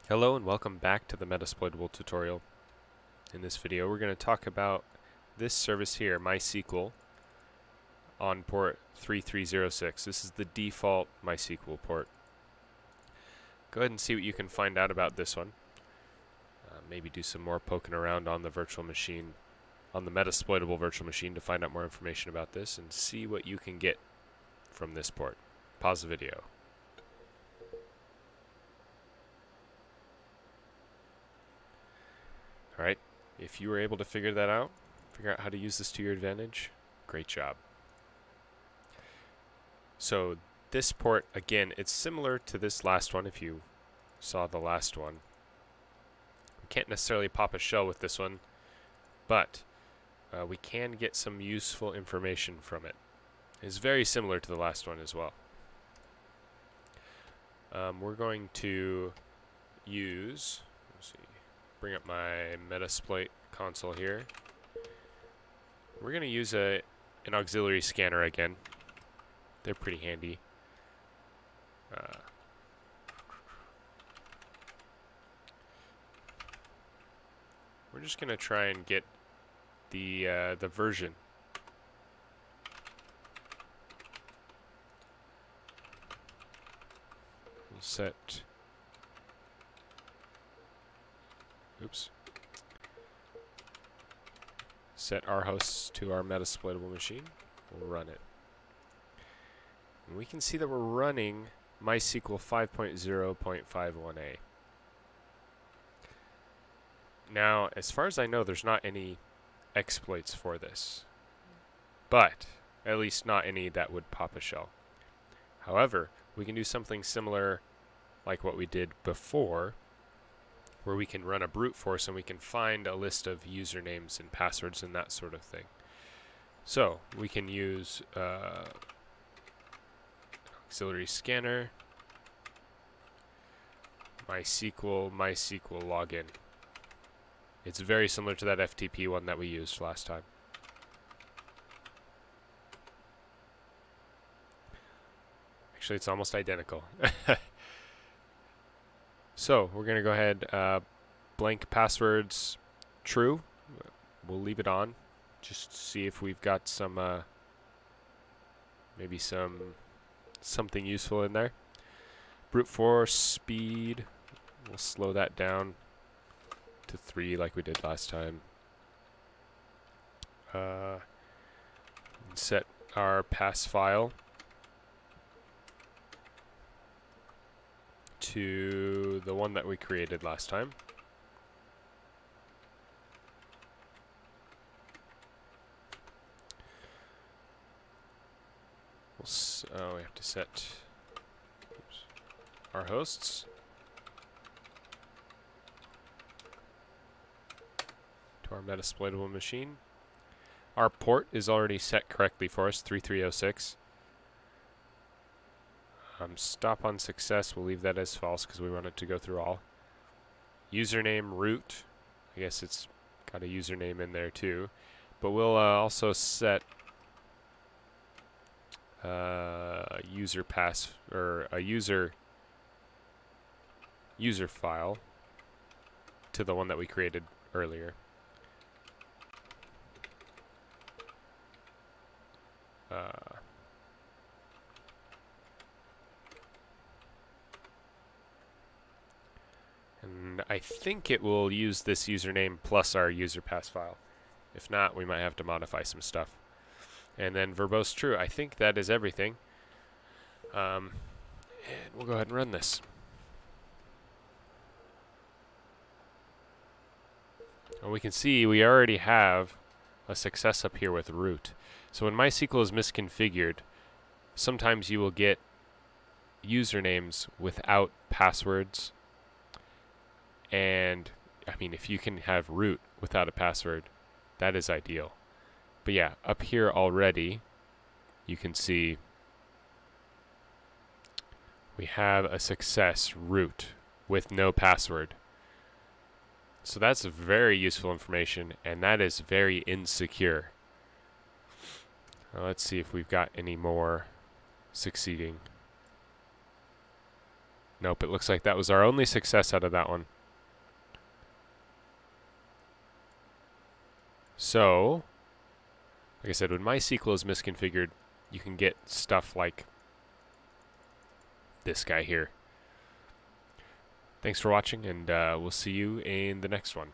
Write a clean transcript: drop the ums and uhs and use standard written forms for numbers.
Hello and welcome back to the Metasploitable tutorial. In this video we're going to talk about this service here, MySQL, on port 3306. This is the default MySQL port. Go ahead and see what you can find out about this one. Maybe do some more poking around on the virtual machine, on the Metasploitable virtual machine, to find out more information about this and see what you can get from this port. Pause the video. Alright, if you were able to figure that out, figure out how to use this to your advantage, great job. So this port, again, it's similar to this last one if you saw the last one. We can't necessarily pop a shell with this one, but we can get some useful information from it. It's very similar to the last one as well. We're going to use, let's see, bring up my Metasploit console here. We're going to use an auxiliary scanner again. They're pretty handy. We're just going to try and get the version. We'll set. Oops. Set our hosts to our Metasploitable machine. We'll run it. And we can see that we're running MySQL 5.0.51a. Now, as far as I know, there's not any exploits for this. But, at least not any that would pop a shell. However, we can do something similar like what we did before, where we can run a brute force and we can find a list of usernames and passwords and that sort of thing. So we can use auxiliary scanner, MySQL login. It's very similar to that FTP one that we used last time. Actually, it's almost identical. So we're going to go ahead, blank passwords true. We'll leave it on just to see if we've got some, maybe something useful in there. Brute force speed, we'll slow that down to 3 like we did last time. Set our pass file to the one that we created last time. We have to set our hosts to our Metasploitable machine. Our port is already set correctly for us, 3306. Stop on success, we'll leave that as false because we want it to go through all. Username root, I guess it's got a username in there too, but we'll also set user pass or a user file to the one that we created earlier. And I think it will use this username plus our user pass file. If not, we might have to modify some stuff. And then verbose true. I think that is everything. And we'll go ahead and run this. And we can see we already have a success up here with root. So when MySQL is misconfigured, sometimes you will get usernames without passwords. And I mean, if you can have root without a password, that is ideal. But yeah, up here already, you can see we have a success root with no password. So that's very useful information, and that is very insecure. Now let's see if we've got any more succeeding. Nope, it looks like that was our only success out of that one. So, like I said, when MySQL is misconfigured, you can get stuff like this guy here. Thanks for watching, and we'll see you in the next one.